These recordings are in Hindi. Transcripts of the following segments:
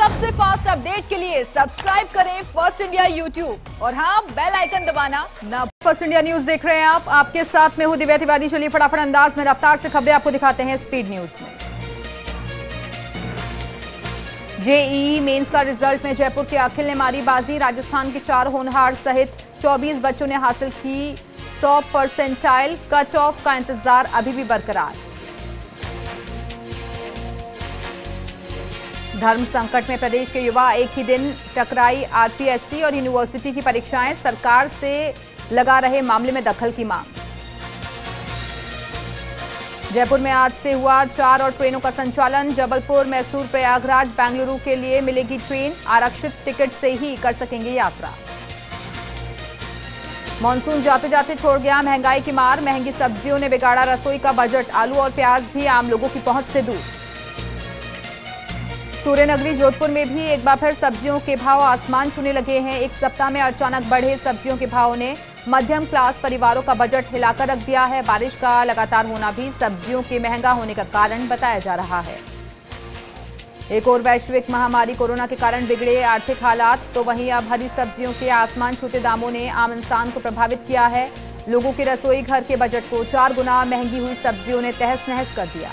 सबसे फास्ट अपडेट के लिए सब्सक्राइब करें फर्स्ट इंडिया यूट्यूब और हाँ, बेल आइकन दबाना ना। फर्स्ट इंडिया न्यूज देख रहे हैं आप, आपके साथ में हूं दिव्या तिवारी। चलिए फटाफट अंदाज में रफ्तार से खबरें आपको दिखाते हैं स्पीड न्यूज में। जेईई मेंस का रिजल्ट में जयपुर के अखिल ने मारी बाजी। राजस्थान के 4 होनहार सहित 24 बच्चों ने हासिल की 100% कट ऑफ का इंतजार अभी भी बरकरार। धर्म संकट में प्रदेश के युवा, एक ही दिन टकराई आरपीएससी और यूनिवर्सिटी की परीक्षाएं, सरकार से लगा रहे मामले में दखल की मांग। जयपुर में आज से हुआ 4 और ट्रेनों का संचालन। जबलपुर, मैसूर, प्रयागराज, बेंगलुरु के लिए मिलेगी ट्रेन। आरक्षित टिकट से ही कर सकेंगे यात्रा। मॉनसून जाते जाते छोड़ गया महंगाई की मार। महंगी सब्जियों ने बिगाड़ा रसोई का बजट। आलू और प्याज भी आम लोगों की पहुंच से दूर। सूर्यनगरी जोधपुर में भी एक बार फिर सब्जियों के भाव आसमान छूने लगे हैं। एक सप्ताह में अचानक बढ़े सब्जियों के भाव ने मध्यम क्लास परिवारों का बजट हिलाकर रख दिया है। बारिश का लगातार होना भी सब्जियों के महंगा होने का कारण बताया जा रहा है। एक और वैश्विक महामारी कोरोना के कारण बिगड़े आर्थिक हालात, तो वहीं अब हरी सब्जियों के आसमान छूते दामों ने आम इंसान को प्रभावित किया है। लोगों के रसोई घर के बजट को 4 गुना महंगी हुई सब्जियों ने तहस नहस कर दिया।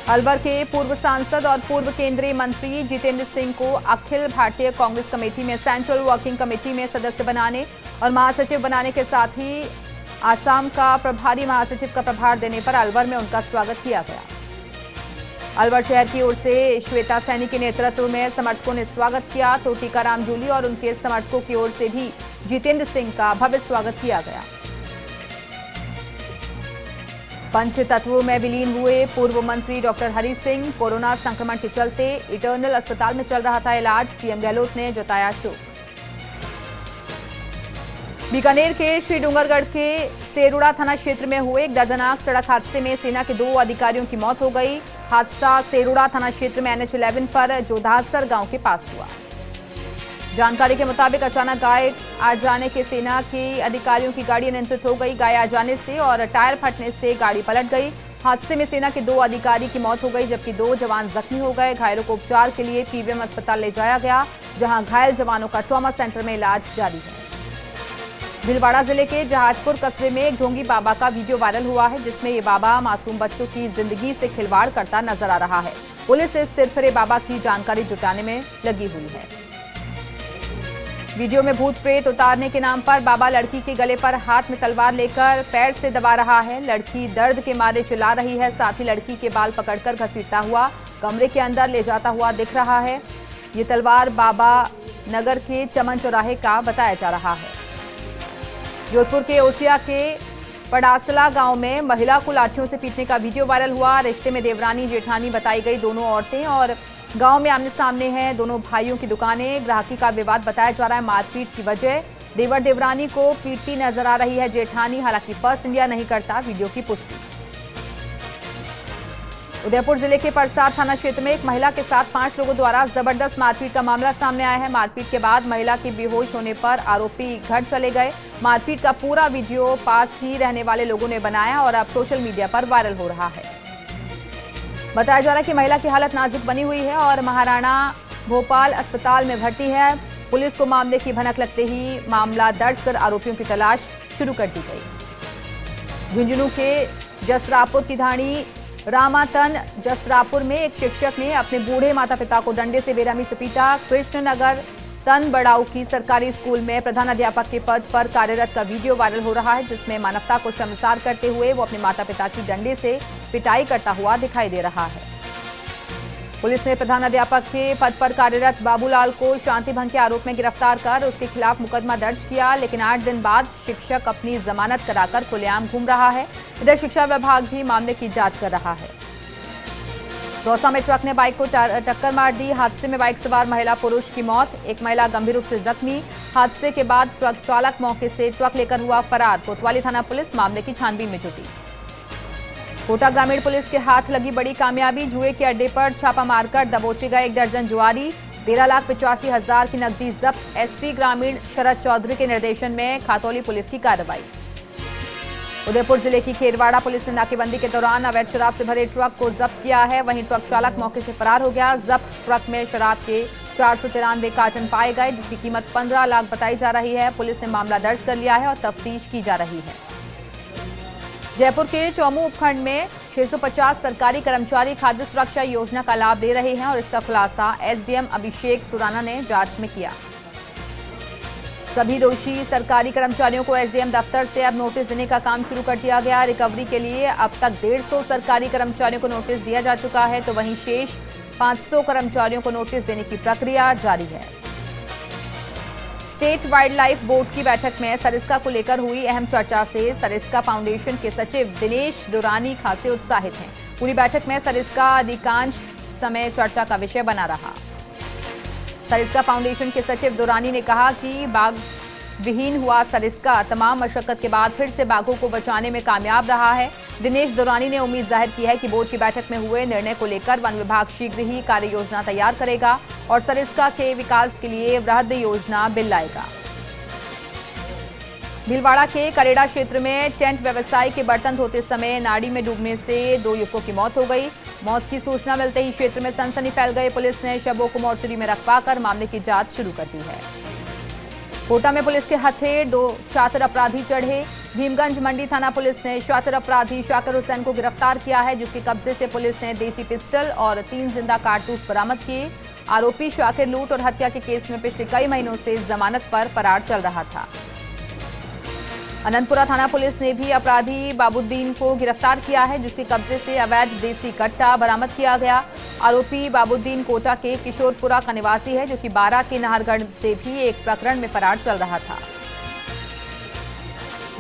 अलवर के पूर्व सांसद और पूर्व केंद्रीय मंत्री जितेंद्र सिंह को अखिल भारतीय कांग्रेस कमेटी में सेंट्रल वर्किंग कमेटी में सदस्य बनाने और महासचिव बनाने के साथ ही आसाम का प्रभारी महासचिव का प्रभार देने पर अलवर में उनका स्वागत किया गया। अलवर शहर की ओर से श्वेता सैनी के नेतृत्व में समर्थकों ने स्वागत किया, तो टीकाराम जूली और उनके समर्थकों की ओर से भी जितेंद्र सिंह का भव्य स्वागत किया गया। पंच तत्वों में विलीन हुए पूर्व मंत्री डॉक्टर हरि सिंह। कोरोना संक्रमण के चलते इटर्नल अस्पताल में चल रहा था इलाज। सीएम गहलोत ने जताया शोक। बीकानेर के श्री डूंगरगढ़ के सेरुड़ा थाना क्षेत्र में हुए एक दर्दनाक सड़क हादसे में सेना के 2 अधिकारियों की मौत हो गई। हादसा सेरुड़ा थाना क्षेत्र में NH11 पर जोधासर गांव के पास हुआ। जानकारी के मुताबिक अचानक गाय आ जाने के सेना के अधिकारियों की गाड़ी अनियंत्रित हो गई। गाय आ जाने से और टायर फटने से गाड़ी पलट गई। हादसे में सेना के 2 अधिकारी की मौत हो गई, जबकि 2 जवान जख्मी हो गए। घायलों को उपचार के लिए पीवीएम अस्पताल ले जाया गया, जहां घायल जवानों का ट्रॉमा सेंटर में इलाज जारी है। भीलवाड़ा जिले के जहाजपुर कस्बे में एक ढोंगी बाबा का वीडियो वायरल हुआ है, जिसमें ये बाबा मासूम बच्चों की जिंदगी से खिलवाड़ करता नजर आ रहा है। पुलिस इस सिरफिरे बाबा की जानकारी जुटाने में लगी हुई है। वीडियो में भूत प्रेत उतारने के नाम पर बाबा लड़की के गले पर हाथ में तलवार लेकर पैर से दबा रहा है। लड़की दर्द के मारे चिल्ला रही है, साथ ही लड़की के बाल पकड़कर घसीटता हुआ कमरे के अंदर ले जाता हुआ दिख रहा है। ये तलवार बाबा नगर के चमन चौराहे का बताया जा रहा है। जोधपुर के ओसिया के पड़ासला गांव में महिला को लाठियों से पीटने का वीडियो वायरल हुआ। रिश्ते में देवरानी जेठानी बताई गई दोनों औरतें और गांव में आमने सामने हैं दोनों भाइयों की दुकानें। ग्राहकी का विवाद बताया जा रहा है। मारपीट की वजह देवर देवरानी को पीटती नजर आ रही है जेठानी, हालांकि फर्स्ट इंडिया नहीं करता वीडियो की पुष्टि। उदयपुर जिले के परसाद थाना क्षेत्र में एक महिला के साथ 5 लोगों द्वारा जबरदस्त मारपीट का मामला सामने आया है। मारपीट के बाद महिला के बेहोश होने पर आरोपी घर चले गए। मारपीट का पूरा वीडियो पास ही रहने वाले लोगों ने बनाया और अब सोशल मीडिया पर वायरल हो रहा है। बताया जा रहा है कि महिला की हालत नाजुक बनी हुई है और महाराणा भोपाल अस्पताल में भर्ती है। पुलिस को मामले की भनक लगते ही मामला दर्ज कर आरोपियों की तलाश शुरू कर दी गई। झुंझुनू के जसरापुर की धाणी रामातन जसरापुर में एक शिक्षक ने अपने बूढ़े माता पिता को डंडे से बेरहमी से पीटा। कृष्णनगर तन बड़ाऊ की सरकारी स्कूल में प्रधानाध्यापक के पद पर कार्यरत का वीडियो वायरल हो रहा है, जिसमें मानवता को शर्मसार करते हुए वो अपने माता पिता की डंडे से पिटाई करता हुआ दिखाई दे रहा है। पुलिस ने प्रधानाध्यापक के पद पर कार्यरत बाबूलाल को शांति भंग के आरोप में गिरफ्तार कर उसके खिलाफ मुकदमा दर्ज किया, लेकिन 8 दिन बाद शिक्षक अपनी जमानत कराकर खुलेआम घूम रहा है। इधर शिक्षा विभाग भी मामले की जांच कर रहा है। दौसा में ट्रक ने बाइक को टक्कर मार दी। हादसे में बाइक सवार महिला पुरुष की मौत, एक महिला गंभीर रूप से जख्मी। हादसे के बाद ट्रक चालक मौके से ट्रक लेकर हुआ फरार। कोतवाली थाना पुलिस मामले की छानबीन में जुटी। कोटा ग्रामीण पुलिस के हाथ लगी बड़ी कामयाबी। जुए के अड्डे पर छापा मारकर दबोचे गए 1 दर्जन जुआरी। 13,85,000 की नकदी जब्त। एसपी ग्रामीण शरद चौधरी के निर्देशन में खातौली पुलिस की कार्रवाई। उदयपुर जिले की खेरवाड़ा पुलिस ने नाकेबंदी के दौरान अवैध शराब से भरे ट्रक को जब्त किया है। वहीं ट्रक चालक मौके से फरार हो गया। जब्त ट्रक में शराब के 493 कार्टन पाए गए, जिसकी कीमत 15 लाख बताई जा रही है। पुलिस ने मामला दर्ज कर लिया है और तफ्तीश की जा रही है। जयपुर के चौमू उपखंड में 650 सरकारी कर्मचारी खाद्य सुरक्षा योजना का लाभ ले रहे हैं और इसका खुलासा एसडीएम अभिषेक सुराना ने जांच में किया। सभी दोषी सरकारी कर्मचारियों को एसडीएम दफ्तर से अब नोटिस देने का काम शुरू कर दिया गया। रिकवरी के लिए अब तक 150 सरकारी कर्मचारियों को नोटिस दिया जा चुका है, तो वहीं शेष 500 कर्मचारियों को नोटिस देने की प्रक्रिया जारी है। स्टेट वाइल्ड लाइफ बोर्ड की बैठक में सरिस्का को लेकर हुई अहम चर्चा से सरिस्का फाउंडेशन के सचिव दिनेश दुरानी खासे उत्साहित हैं। पूरी बैठक में सरिस्का अधिकांश समय चर्चा का विषय बना रहा। सरिस्का फाउंडेशन के सचिव दुरानी ने कहा कि बाघ विहीन हुआ सरिस्का तमाम मशक्कत के बाद फिर से बाघों को बचाने में कामयाब रहा है। दिनेश दुरानी ने उम्मीद जाहिर की है कि बोर्ड की बैठक में हुए निर्णय को लेकर वन विभाग शीघ्र ही कार्य योजना तैयार करेगा और सरिस्का के विकास के लिए वृहद योजना बिल लाएगा। भीलवाड़ा के करेड़ा क्षेत्र में टेंट व्यवसायी के बर्तन धोते समय नाड़ी में डूबने से 2 युवकों की मौत हो गई। मौत की सूचना मिलते ही क्षेत्र में सनसनी फैल गई। पुलिस ने शवों को मोर्चरी में रखवाकर मामले की जांच शुरू कर दी है। कोटा में पुलिस के हथे 2 शातिर अपराधी चढ़े। भीमगंज मंडी थाना पुलिस ने शातिर अपराधी शाकिर हुसैन को गिरफ्तार किया है, जिसके कब्जे से पुलिस ने देसी पिस्टल और 3 जिंदा कारतूस बरामद किए। आरोपी शाकिर लूट और हत्या के केस में पिछले कई महीनों से जमानत पर फरार चल रहा था। अनंतपुरा थाना पुलिस ने भी अपराधी बाबुद्दीन को गिरफ्तार किया है, जिसके कब्जे से अवैध देसी कट्टा बरामद किया गया। आरोपी बाबुद्दीन कोटा के किशोरपुरा का निवासी है, जो कि 12 के नाहरगढ़ से भी एक प्रकरण में फरार चल रहा था।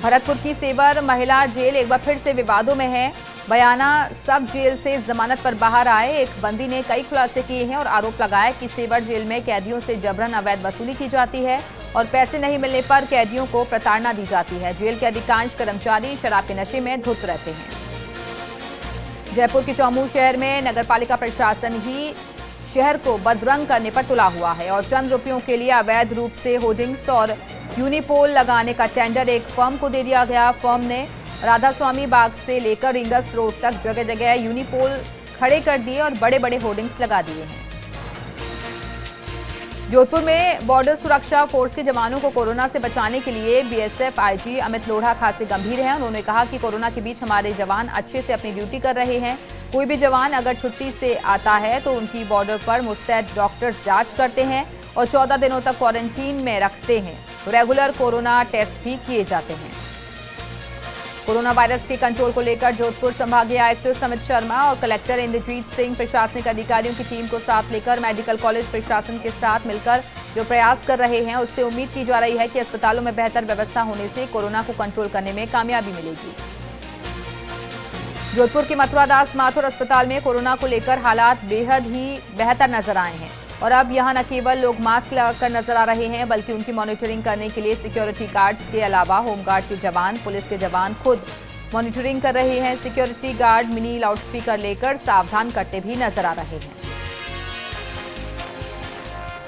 भरतपुर की सेवर महिला जेल एक बार फिर से विवादों में है। बयाना सब जेल से जमानत पर बाहर आए एक बंदी ने कई खुलासे किए हैं और आरोप लगाया कि सेवर जेल में कैदियों से जबरन अवैध वसूली की जाती है और पैसे नहीं मिलने पर कैदियों को प्रताड़ना दी जाती है। जेल के अधिकांश कर्मचारी शराब के नशे में धुत रहते हैं। जयपुर के चौमू शहर में नगरपालिका प्रशासन ही शहर को बदरंग करने पर तुला हुआ है और चंद रुपयों के लिए अवैध रूप से होर्डिंग्स और यूनिपोल लगाने का टेंडर एक फर्म को दे दिया गया। फर्म ने राधा स्वामी बाग से लेकर रिंगस रोड तक जगह जगह यूनिपोल खड़े कर दिए और बड़े बड़े होर्डिंग्स लगा दिए हैं। जोधपुर में बॉर्डर सुरक्षा फोर्स के जवानों को कोरोना से बचाने के लिए बीएसएफ आईजी अमित लोढ़ा खासे गंभीर हैं। उन्होंने कहा कि कोरोना के बीच हमारे जवान अच्छे से अपनी ड्यूटी कर रहे हैं। कोई भी जवान अगर छुट्टी से आता है तो उनकी बॉर्डर पर मुस्तैद डॉक्टर्स जांच करते हैं और 14 दिनों तक क्वारंटीन में रखते हैं। रेगुलर कोरोना टेस्ट भी किए जाते हैं। कोरोना वायरस के कंट्रोल को लेकर जोधपुर संभागीय आयुक्त समित शर्मा और कलेक्टर इंद्रजीत सिंह प्रशासनिक अधिकारियों की टीम को साथ लेकर मेडिकल कॉलेज प्रशासन के साथ मिलकर जो प्रयास कर रहे हैं, उससे उम्मीद की जा रही है कि अस्पतालों में बेहतर व्यवस्था होने से कोरोना को कंट्रोल करने में कामयाबी मिलेगी। जोधपुर के मथुरा दास माथुर अस्पताल में कोरोना को लेकर हालात बेहद ही बेहतर नजर आए हैं और अब यहां न केवल लोग मास्क लगाकर नजर आ रहे हैं, बल्कि उनकी मॉनिटरिंग करने के लिए सिक्योरिटी गार्ड्स के अलावा होमगार्ड के जवान, पुलिस के जवान खुद मॉनिटरिंग कर रहे हैं। सिक्योरिटी गार्ड मिनी लाउडस्पीकर लेकर सावधान करते भी नजर आ रहे हैं।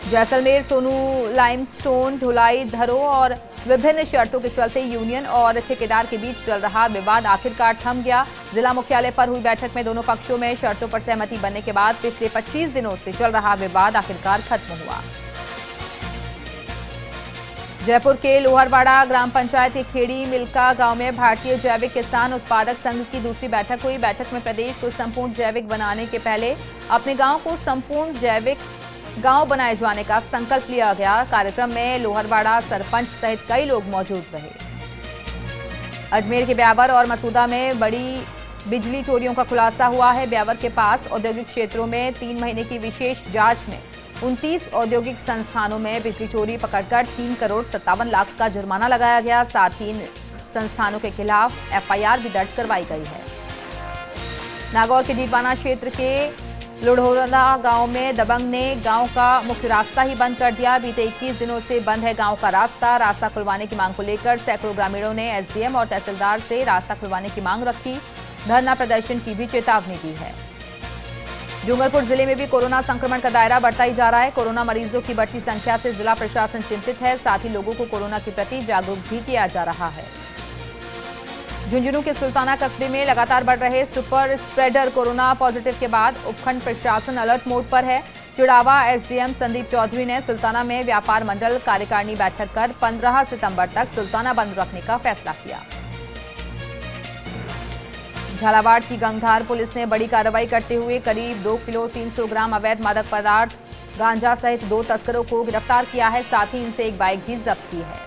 जैसलमेर सोनू लाइमस्टोन ढुलाई दरों और विभिन्न शर्तों के चलते यूनियन और ठेकेदार के बीच चल रहा विवाद आखिरकार थम गया। जिला मुख्यालय पर हुई बैठक में दोनों पक्षों में शर्तों पर सहमति बनने के बाद पिछले 25 दिनों से चल रहा विवाद आखिरकार खत्म हुआ। जयपुर के लोहरवाड़ा ग्राम पंचायत के खेड़ी मिल्का गांव में भारतीय जैविक किसान उत्पादक संघ की दूसरी बैठक हुई। बैठक में प्रदेश को संपूर्ण जैविक बनाने के पहले अपने गांव को संपूर्ण जैविक गांव बनाए जाने का संकल्प लिया गया। कार्यक्रम में लोहरवाड़ा सरपंच सहित कई लोग मौजूद रहे। अजमेर के ब्यावर और मसूदा में बड़ी बिजली चोरियों का खुलासा हुआ है। ब्यावर के पास औद्योगिक क्षेत्रों में 3 महीने की विशेष जांच में 29 औद्योगिक संस्थानों में बिजली चोरी पकड़कर 3 करोड़ 57 लाख का जुर्माना लगाया गया। साथ ही संस्थानों के खिलाफ एफआईआर भी दर्ज करवाई गई है। नागौर के डीडवाना क्षेत्र के लोढ़ोरा गांव में दबंग ने गांव का मुख्य रास्ता ही बंद कर दिया। बीते 21 दिनों से बंद है गांव का रास्ता खुलवाने की मांग को लेकर सैकड़ों ग्रामीणों ने एसडीएम और तहसीलदार से रास्ता खुलवाने की मांग रखी। धरना प्रदर्शन की भी चेतावनी दी है। डूंगरपुर जिले में भी कोरोना संक्रमण का दायरा बढ़ता ही जा रहा है। कोरोना मरीजों की बढ़ती संख्या से जिला प्रशासन चिंतित है। साथ ही लोगों को कोरोना के प्रति जागरूक भी किया जा रहा है। झुंझुनू के सुल्ताना कस्बे में लगातार बढ़ रहे सुपर स्प्रेडर कोरोना पॉजिटिव के बाद उपखंड प्रशासन अलर्ट मोड पर है। चुड़ावा एसडीएम संदीप चौधरी ने सुल्ताना में व्यापार मंडल कार्यकारिणी बैठक कर 15 सितंबर तक सुल्ताना बंद रखने का फैसला किया। झालावाड़ की गंगधार पुलिस ने बड़ी कार्रवाई करते हुए करीब 2 किलो 300 ग्राम अवैध मादक पदार्थ गांजा सहित 2 तस्करों को गिरफ्तार किया है। साथ ही इनसे एक बाइक भी जब्त की है।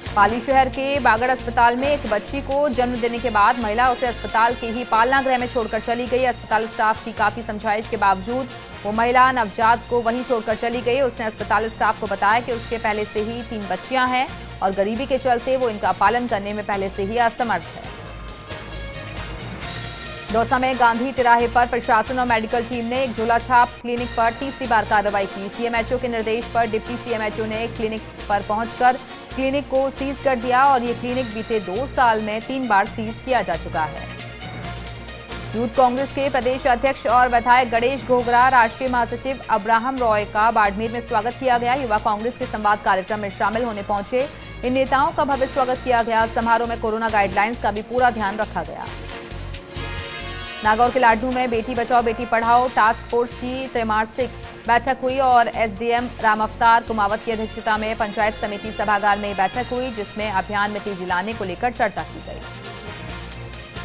पाली शहर के बागड़ अस्पताल में एक बच्ची को जन्म देने के बाद महिला उसे अस्पताल के ही पालना गृह में छोड़कर चली गई। अस्पताल स्टाफ की काफी समझाइश के बावजूद वो महिला नवजात को वहीं छोड़कर चली गई। उसने अस्पताल स्टाफ को बताया कि उसके पहले से ही 3 बच्चियां हैं और गरीबी के चलते वो इनका पालन करने में पहले से ही असमर्थ है। दौसा में गांधी तिराहे पर प्रशासन और मेडिकल टीम ने एक झोला छाप क्लिनिक पर तीसरी बार कार्रवाई की। सीएमएचओ के निर्देश पर डिप्टी सीएमएचओ ने क्लिनिक पर पहुंचकर क्लिनिक को सीज कर दिया और ये क्लिनिक बीते 2 साल में 3 बार सीज किया जा चुका है। यूथ कांग्रेस के प्रदेश अध्यक्ष और विधायक गणेश घोगरा, राष्ट्रीय महासचिव अब्राहम रॉय का बाड़मेर में स्वागत किया गया। युवा कांग्रेस के संवाद कार्यक्रम में शामिल होने पहुंचे इन नेताओं का भव्य स्वागत किया गया। समारोह में कोरोना गाइडलाइंस का भी पूरा ध्यान रखा गया। नागौर के लाडनू में बेटी बचाओ बेटी पढ़ाओ टास्क फोर्स की त्रैमासिक बैठक हुई और एसडीएम राम अवतार कुमावत की अध्यक्षता में पंचायत समिति सभागार में बैठक हुई, जिसमें अभियान में तेजी लाने को लेकर चर्चा की गई।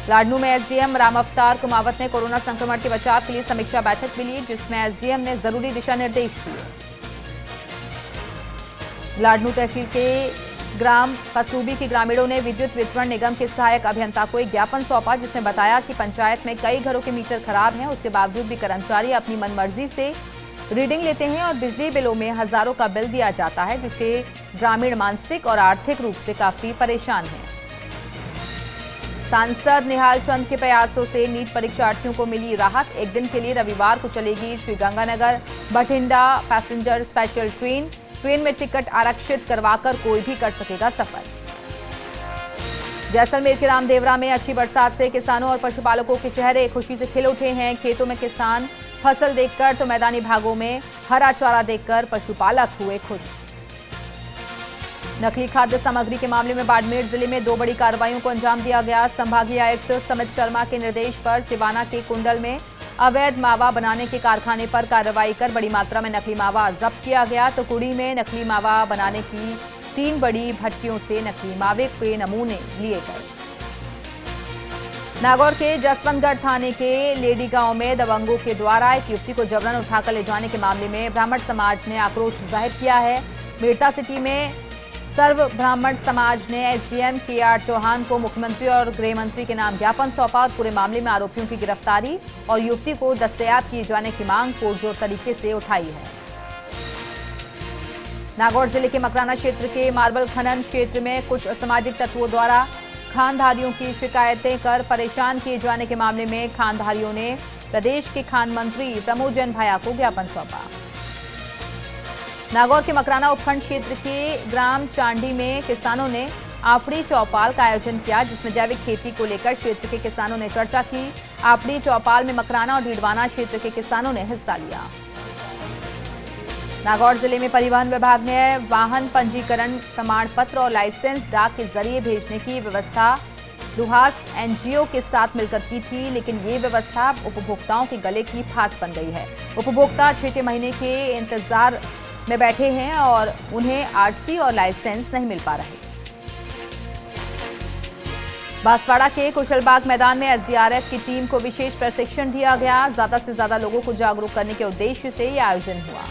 लाडनू में एसडीएम राम अवतार कुमावत ने कोरोना संक्रमण के बचाव के लिए समीक्षा बैठक भी ली, जिसमें एसडीएम ने जरूरी दिशा निर्देश दिए। लाडनू तहसील के ग्राम कसूबी के ग्रामीणों ने विद्युत वितरण निगम के सहायक अभियंता को एक ज्ञापन सौंपा, जिसमें बताया कि पंचायत में कई घरों के मीटर खराब हैं। उसके बावजूद भी कर्मचारी अपनी मनमर्जी से रीडिंग लेते हैं और बिजली बिलों में हजारों का बिल दिया जाता है, जिसके ग्रामीण मानसिक और आर्थिक रूप से काफी परेशान हैं। सांसद निहाल चंद के प्रयासों से नीट परीक्षार्थियों को मिली राहत। एक दिन के लिए रविवार को चलेगी Sriganganagar Bathinda passenger special train में टिकट आरक्षित करवाकर कोई भी कर सकेगा सफर। जैसलमेर के रामदेवरा में अच्छी बरसात से किसानों और पशुपालकों के चेहरे खुशी से खिल उठे हैं। खेतों में किसान फसल देखकर तो मैदानी भागों में हरा चारा देखकर पशुपालक हुए खुश। नकली खाद्य सामग्री के मामले में बाड़मेर जिले में 2 बड़ी कार्रवाइयों को अंजाम दिया गया। संभागीय आयुक्त समित शर्मा के निर्देश पर सिवाना के कुंडल में अवैध मावा बनाने के कारखाने पर कार्रवाई कर बड़ी मात्रा में नकली मावा जब्त किया गया। तो कुड़ी में नकली मावा बनाने की 3 बड़ी भट्टियों से नकली मावे के नमूने लिए गए। नागौर के जसवंतगढ़ थाने के लेडी गांव में दबंगों के द्वारा एक युवती को जबरन उठाकर ले जाने के मामले में ब्राह्मण समाज ने आक्रोश जाहिर किया है। मेरठा सिटी में सर्व ब्राह्मण समाज ने एसडीएम केआर चौहान को मुख्यमंत्री और गृह मंत्री के नाम ज्ञापन सौंपा और पूरे मामले में आरोपियों की गिरफ्तारी और युवती को दस्तयाब किए जाने की मांग पुरजोर तरीके से उठाई है। नागौर जिले के मकराना क्षेत्र के मार्बल खनन क्षेत्र में कुछ असामाजिक तत्वों द्वारा खानधारियों की शिकायतें कर परेशान किए जाने के मामले में खानधारियों ने प्रदेश के खान मंत्री प्रमोद जैन भाया को ज्ञापन सौंपा। नागौर के मकराना उपखंड क्षेत्र के ग्राम चांडी में किसानों ने आपड़ी चौपाल का आयोजन किया, जिसमें जैविक खेती को लेकर क्षेत्र के किसानों ने चर्चा की। आपड़ी चौपाल में मकराना और डीडवाना क्षेत्र के किसानों ने हिस्सा लिया। नागौर जिले में परिवहन विभाग ने वाहन पंजीकरण प्रमाण पत्र और लाइसेंस डाक के जरिए भेजने की व्यवस्था लुहास एनजीओ के साथ मिलकर की थी, लेकिन ये व्यवस्था उपभोक्ताओं के गले की फांस बन गई है। उपभोक्ता 6 महीने के इंतजार में बैठे हैं और उन्हें आरसी और लाइसेंस नहीं मिल पा रहे। बांसवाड़ा के कुशलबाग मैदान में एसडीआरएफ की टीम को विशेष प्रशिक्षण दिया गया। ज्यादा से ज्यादा लोगों को जागरूक करने के उद्देश्य से यह आयोजन हुआ।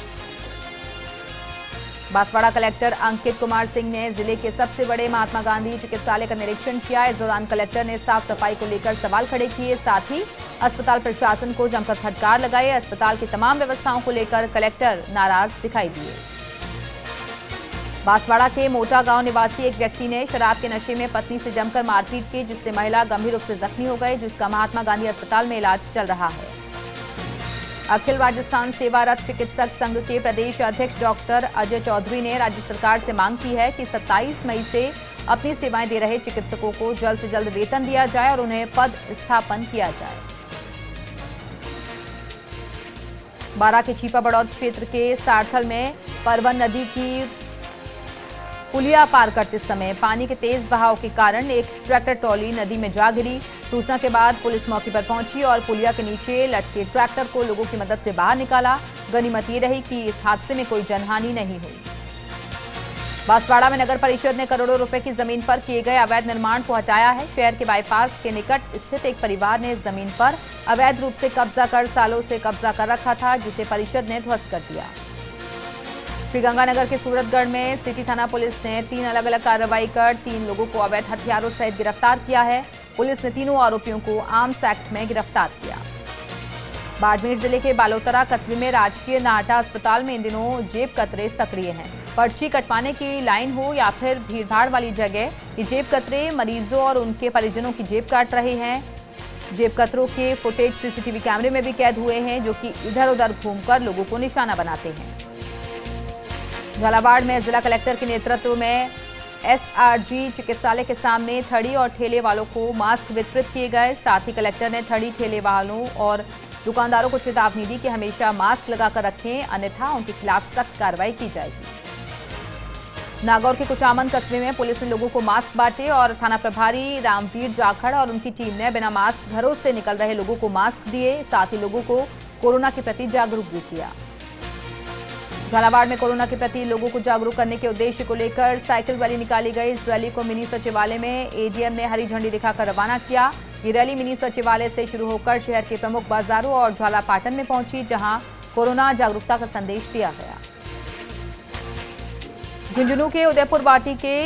बांसवाड़ा कलेक्टर अंकित कुमार सिंह ने जिले के सबसे बड़े महात्मा गांधी चिकित्सालय का निरीक्षण किया। इस दौरान कलेक्टर ने साफ सफाई को लेकर सवाल खड़े किए, साथ ही अस्पताल प्रशासन को जमकर फटकार लगाई। अस्पताल की तमाम व्यवस्थाओं को लेकर कलेक्टर नाराज दिखाई दिए। बांसवाड़ा के मोटा गांव निवासी एक व्यक्ति ने शराब के नशे में पत्नी से जमकर मारपीट की, जिससे महिला गंभीर रूप से जख्मी हो गई, जिसका महात्मा गांधी अस्पताल में इलाज चल रहा है। अखिल राजस्थान सेवारत चिकित्सक संघ के प्रदेश अध्यक्ष डॉक्टर अजय चौधरी ने राज्य सरकार से मांग की है कि 27 मई से अपनी सेवाएं दे रहे चिकित्सकों को जल्द से जल्द वेतन दिया जाए और उन्हें पद स्थापन किया जाए। बारां के छीपा बड़ौद क्षेत्र के सारथल में परवन नदी की पुलिया पार करते समय पानी के तेज बहाव के कारण एक ट्रैक्टर ट्रॉली नदी में जा गिरी। सूचना के बाद पुलिस मौके पर पहुंची और पुलिया के नीचे लटके ट्रैक्टर को लोगों की मदद से बाहर निकाला। गनीमत ये रही कि इस हादसे में कोई जनहानि नहीं हुई। बांसवाड़ा में नगर परिषद ने करोड़ों रुपए की जमीन पर किए गए अवैध निर्माण को हटाया है। शहर के बाईपास के निकट स्थित एक परिवार ने जमीन पर अवैध रूप से कब्जा कर सालों से कब्जा कर रखा था, जिसे परिषद ने ध्वस्त कर दिया। श्रीगंगानगर के सूरतगढ़ में सिटी थाना पुलिस ने 3 अलग अलग कार्रवाई कर 3 लोगों को अवैध हथियारों सहित गिरफ्तार किया है। पुलिस ने तीनों आरोपियों को आर्म्स एक्ट में गिरफ्तार किया। बाड़मेर जिले के बालोतरा कस्बे में राजकीय नाहटा अस्पताल में इन दिनों जेब कतरे सक्रिय हैं। पर्ची कटवाने की लाइन हो या फिर भीड़भाड़ वाली जगह, ये जेब कतरे मरीजों और उनके परिजनों की जेब काट रहे हैं। जेब कतरों के फुटेज सीसीटीवी कैमरे में भी कैद हुए हैं, जो कि इधर उधर घूमकर लोगों को निशाना बनाते हैं। झालावाड़ में जिला कलेक्टर के नेतृत्व में एसआरजी चिकित्सालय के सामने थड़ी और ठेले वालों को मास्क वितरित किए गए। साथ ही कलेक्टर ने थड़ी ठेले वालों और दुकानदारों को चेतावनी दी कि हमेशा मास्क लगाकर रखें, अन्यथा उनके खिलाफ सख्त कार्रवाई की जाएगी। नागौर के कुचामन कस्बे में पुलिस ने लोगों को मास्क बांटे और थाना प्रभारी रामवीर जाखड़ और उनकी टीम ने बिना मास्क घरों से निकल रहे लोगों को मास्क दिए। साथ ही लोगों को कोरोना के प्रति जागरूक भी किया। झालावाड़ में कोरोना के प्रति लोगों को जागरूक करने के उद्देश्य को लेकर साइकिल रैली निकाली गई। इस रैली को मिनी सचिवालय में एडीएम ने हरी झंडी दिखाकर रवाना किया। ये रैली मिनी सचिवालय से शुरू होकर शहर के प्रमुख बाजारों और झालापाटन में पहुंची, जहां कोरोना जागरूकता का संदेश दिया गया। झुंझुनू के उदयपुर वाटी के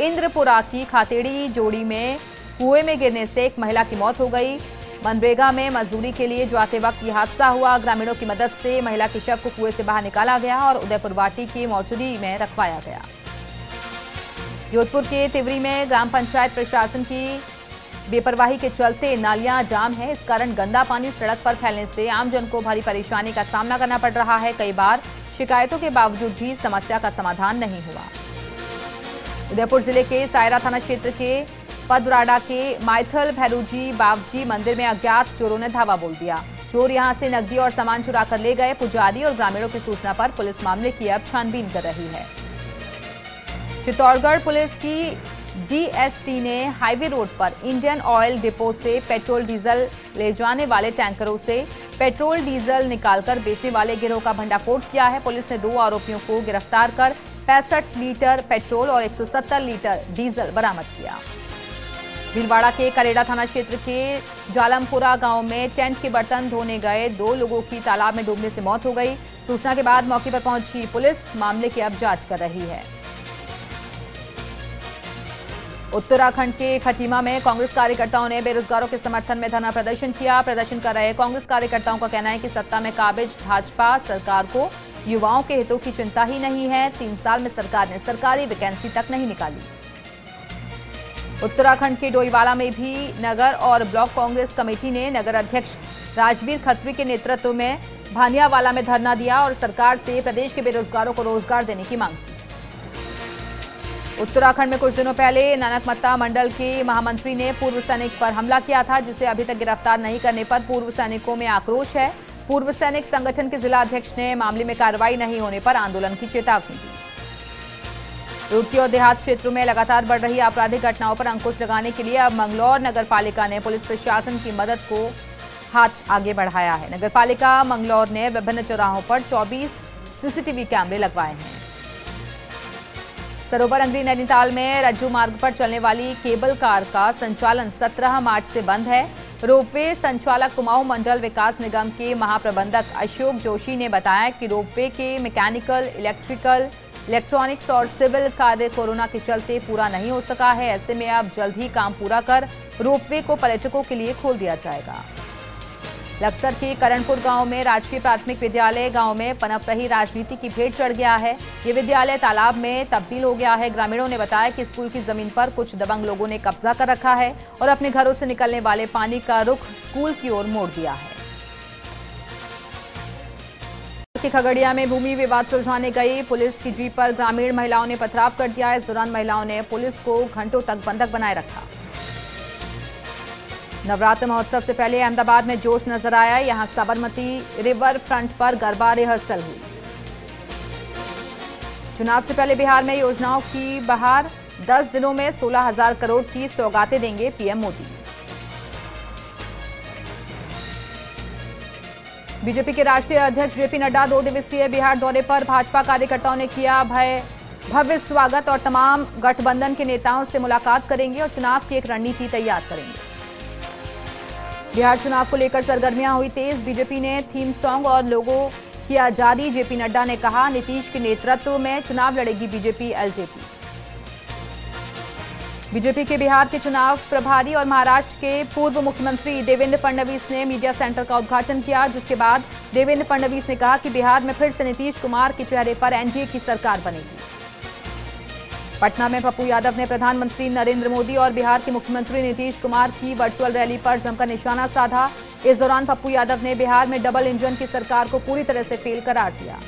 इंद्रपुरा की खातेड़ी जोड़ी में कुएं में गिरने से एक महिला की मौत हो गई। मनरेगा में मजदूरी के लिए जाते वक्त यह हादसा हुआ। ग्रामीणों की मदद से महिला के शव को कुएं से बाहर निकाला गया और उदयपुर वाटी की मोर्चरी में रखवाया गया। जोधपुर के तिवरी में ग्राम पंचायत प्रशासन की बेपरवाही के चलते नालियां जाम है। इस कारण गंदा पानी सड़क पर फैलने से आमजन को भारी परेशानी का सामना करना पड़ रहा है। कई बार शिकायतों के बावजूद भी समस्या का समाधान नहीं हुआ। उदयपुर जिले के सायरा थाना क्षेत्र के पदराड़ा के माइथल भैरूजी बावजी मंदिर में अज्ञात चोरों ने धावा बोल दिया। चोर यहां से नकदी और सामान चुरा कर ले गए। पुजारी और ग्रामीणों की सूचना पर पुलिस मामले की अब छानबीन कर रही है। चित्तौड़गढ़ पुलिस की डीएसटी ने हाईवे रोड पर इंडियन ऑयल डिपो से पेट्रोल डीजल ले जाने वाले टैंकरों से पेट्रोल डीजल निकालकर बेचने वाले गिरोह का भंडाफोड़ किया है। पुलिस ने 2 आरोपियों को गिरफ्तार कर 65 लीटर पेट्रोल और 170 लीटर डीजल बरामद किया। भीलवाड़ा के करेड़ा थाना क्षेत्र के जालमपुरा गांव में टेंट के बर्तन धोने गए 2 लोगों की तालाब में डूबने से मौत हो गई। सूचना के बाद मौके पर पहुंची पुलिस मामले की अब जांच कर रही है। उत्तराखंड के खटीमा में कांग्रेस कार्यकर्ताओं ने बेरोजगारों के समर्थन में धरना प्रदर्शन किया। प्रदर्शन कर रहे कांग्रेस कार्यकर्ताओं का कहना है कि सत्ता में काबिज भाजपा सरकार को युवाओं के हितों की चिंता ही नहीं है। 3 साल में सरकार ने सरकारी वैकेंसी तक नहीं निकाली। उत्तराखंड के डोईवाला में भी नगर और ब्लॉक कांग्रेस कमेटी ने नगर अध्यक्ष राजवीर खत्री के नेतृत्व में भानियावाला में धरना दिया और सरकार से प्रदेश के बेरोजगारों को रोजगार देने की मांग की। उत्तराखंड में कुछ दिनों पहले नानकमत्ता मंडल के महामंत्री ने पूर्व सैनिक पर हमला किया था, जिसे अभी तक गिरफ्तार नहीं करने पर पूर्व सैनिकों में आक्रोश है। पूर्व सैनिक संगठन के जिला अध्यक्ष ने मामले में कार्रवाई नहीं होने पर आंदोलन की चेतावनी दी। रुड़की और देहात क्षेत्रों में लगातार बढ़ रही आपराधिक घटनाओं पर अंकुश लगाने के लिए अब मंगलौर नगर पालिका ने पुलिस प्रशासन की मदद को हाथ आगे बढ़ाया है। नगर पालिका मंगलौर ने विभिन्न चौराहों पर 24 सीसीटीवी कैमरे लगवाए हैं। सरोवर अंगरी नैनीताल में रज्जू मार्ग पर चलने वाली केबल कार का संचालन 17 मार्च से बंद है। रोपवे संचालक कुमाऊं मंडल विकास निगम के महाप्रबंधक अशोक जोशी ने बताया कि रोपवे के मैकेनिकल, इलेक्ट्रिकल, इलेक्ट्रॉनिक्स और सिविल कार्य कोरोना के चलते पूरा नहीं हो सका है। ऐसे में अब जल्द ही काम पूरा कर रोपवे को पर्यटकों के लिए खोल दिया जाएगा। लक्सर के करणपुर गांव में राजकीय प्राथमिक विद्यालय गांव में पनप रही राजनीति की भेंट चढ़ गया है। ये विद्यालय तालाब में तब्दील हो गया है। ग्रामीणों ने बताया कि स्कूल की जमीन पर कुछ दबंग लोगों ने कब्जा कर रखा है और अपने घरों से निकलने वाले पानी का रुख स्कूल की ओर मोड़ दिया है। खगड़िया में भूमि विवाद सुलझाने गई पुलिस की जीप पर ग्रामीण महिलाओं ने पथराव कर दिया। इस दौरान महिलाओं ने पुलिस को घंटों तक बंधक बनाए रखा। नवरात्र महोत्सव से पहले अहमदाबाद में जोश नजर आया। यहां साबरमती रिवर फ्रंट पर गरबा रिहर्सल हुई। चुनाव से पहले बिहार में योजनाओं की बहार, 10 दिनों में 16,000 करोड़ की सौगातें देंगे पीएम मोदी। बीजेपी के राष्ट्रीय अध्यक्ष जेपी नड्डा 2 दिवसीय बिहार दौरे पर। भाजपा कार्यकर्ताओं ने किया भव्य स्वागत और तमाम गठबंधन के नेताओं से मुलाकात करेंगे और चुनाव की एक रणनीति तैयार करेंगे। बिहार चुनाव को लेकर सरगर्मियां हुई तेज। बीजेपी ने थीम सॉन्ग और लोगो किया जारी। जेपी नड्डा ने कहा, नीतीश के नेतृत्व में चुनाव लड़ेगी बीजेपी एलजेपी। बीजेपी के बिहार के चुनाव प्रभारी और महाराष्ट्र के पूर्व मुख्यमंत्री देवेंद्र फडणवीस ने मीडिया सेंटर का उद्घाटन किया, जिसके बाद देवेंद्र फडणवीस ने कहा कि बिहार में फिर से नीतीश कुमार के चेहरे पर एनडीए की सरकार बनेगी। पटना में पप्पू यादव ने प्रधानमंत्री नरेंद्र मोदी और बिहार के मुख्यमंत्री नीतीश कुमार की वर्चुअल रैली पर जमकर निशाना साधा। इस दौरान पप्पू यादव ने बिहार में डबल इंजन की सरकार को पूरी तरह से फेल करार दिया।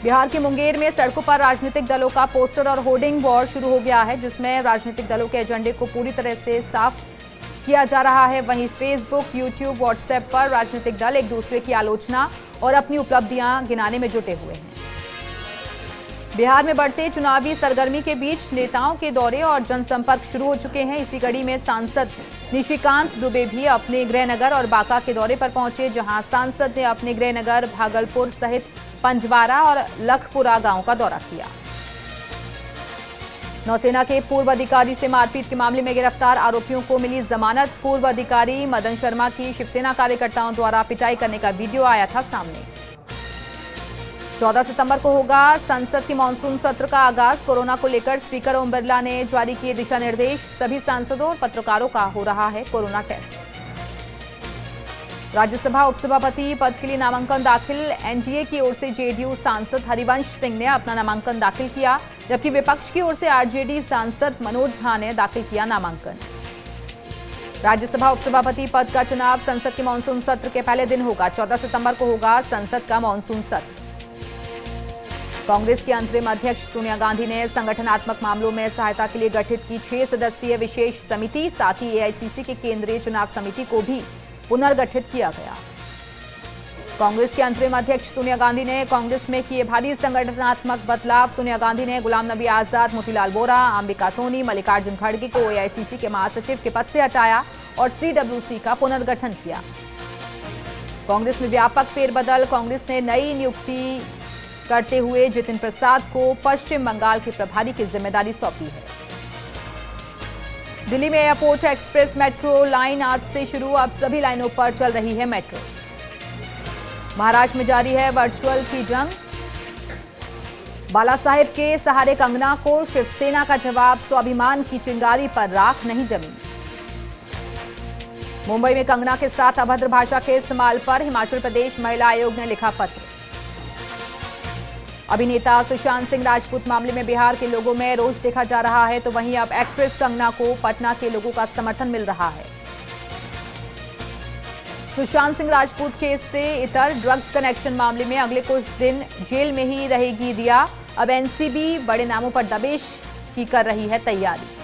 बिहार के मुंगेर में सड़कों पर राजनीतिक दलों का पोस्टर और होर्डिंग वॉर शुरू हो गया है, जिसमें राजनीतिक दलों के एजेंडे को पूरी तरह से साफ किया जा रहा है। वहीं फेसबुक, यूट्यूब, व्हाट्सएप पर राजनीतिक दल एक दूसरे की आलोचना और अपनी उपलब्धियां गिनाने में जुटे हुए हैं। बिहार में बढ़ते चुनावी सरगर्मी के बीच नेताओं के दौरे और जनसंपर्क शुरू हो चुके हैं। इसी कड़ी में सांसद निशिकांत दुबे भी अपने गृहनगर और बांका के दौरे पर पहुंचे, जहां सांसद ने अपने गृहनगर भागलपुर सहित पंजवारा और लखपुरा गांव का दौरा किया। नौसेना के पूर्व अधिकारी से मारपीट के मामले में गिरफ्तार आरोपियों को मिली जमानत। पूर्व अधिकारी मदन शर्मा की शिवसेना कार्यकर्ताओं द्वारा पिटाई करने का वीडियो आया था सामने। 14 सितंबर को होगा संसद के मानसून सत्र का आगाज। कोरोना को लेकर स्पीकर ओम बिरला ने जारी किए दिशा निर्देश। सभी सांसदों और पत्रकारों का हो रहा है कोरोना टेस्ट। राज्यसभा उपसभापति पद के लिए नामांकन दाखिल। एनडीए की ओर से जेडीयू सांसद हरिवंश सिंह ने अपना नामांकन दाखिल किया, जबकि विपक्ष की ओर से आरजेडी सांसद मनोज झा ने दाखिल किया नामांकन। राज्यसभा उपसभापति पद का चुनाव संसद के मानसून सत्र के पहले दिन होगा। 14 सितंबर को होगा संसद का मानसून सत्र। कांग्रेस की अंतरिम अध्यक्ष सोनिया गांधी ने संगठनात्मक मामलों में सहायता के लिए गठित की 6 सदस्यीय विशेष समिति, साथ ही एआईसीसी की केंद्रीय चुनाव समिति को भी पुनर्गठित किया गया। कांग्रेस की अंतरिम अध्यक्ष सोनिया गांधी ने कांग्रेस में किए भारी संगठनात्मक बदलाव। सोनिया गांधी ने गुलाम नबी आजाद, मोतीलाल वोरा, अंबिका सोनी, मल्लिकार्जुन खड़गे को एआईसीसी के महासचिव के पद से हटाया और सीडब्ल्यूसी का पुनर्गठन किया। कांग्रेस में व्यापक फेरबदल। कांग्रेस ने नई नियुक्ति करते हुए जितिन प्रसाद को पश्चिम बंगाल के प्रभारी की जिम्मेदारी सौंपी है। दिल्ली में एयरपोर्ट एक्सप्रेस मेट्रो लाइन आज से शुरू। अब सभी लाइनों पर चल रही है मेट्रो। महाराष्ट्र में जारी है वर्चुअल की जंग। बाला साहेब के सहारे कंगना को शिवसेना का जवाब। स्वाभिमान की चिंगारी पर राख नहीं जमी। मुंबई में कंगना के साथ अभद्र भाषा के इस्तेमाल पर हिमाचल प्रदेश महिला आयोग ने लिखा पत्र। अभिनेता सुशांत सिंह राजपूत मामले में बिहार के लोगों में रोष देखा जा रहा है, तो वहीं अब एक्ट्रेस कंगना को पटना के लोगों का समर्थन मिल रहा है। सुशांत सिंह राजपूत केस से इतर ड्रग्स कनेक्शन मामले में अगले कुछ दिन जेल में ही रहेगी रिया। अब एनसीबी बड़े नामों पर दबिश की कर रही है तैयारी।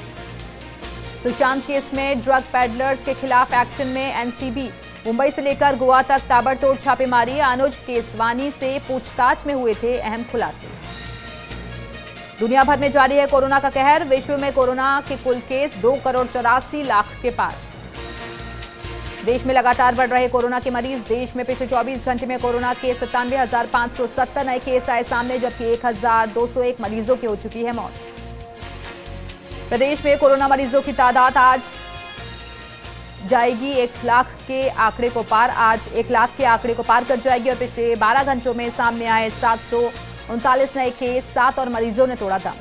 सुशांत केस में ड्रग पैडलर्स के खिलाफ एक्शन में एनसीबी। मुंबई से लेकर गोवा तक ताबड़तोड़ छापेमारी। अनुज केसवानी से पूछताछ में हुए थे अहम खुलासे। दुनिया भर में जारी है कोरोना का कहर। विश्व में कोरोना के कुल केस 2,84,00,000 के पार। देश में लगातार बढ़ रहे कोरोना के मरीज। देश में पिछले 24 घंटे में कोरोना के 97,570 नए केस आए सामने, जबकि 1,201 मरीजों की हो चुकी है मौत। प्रदेश में कोरोना मरीजों की तादाद आज जाएगी 1 लाख के आंकड़े को पार। आज 1 लाख के आंकड़े को पार कर जाएगी और पिछले 12 घंटों में सामने आए 739 नए केस। 7 और मरीजों ने तोड़ा दम।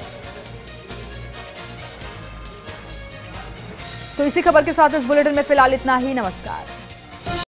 तो इसी खबर के साथ इस बुलेटिन में फिलहाल इतना ही। नमस्कार।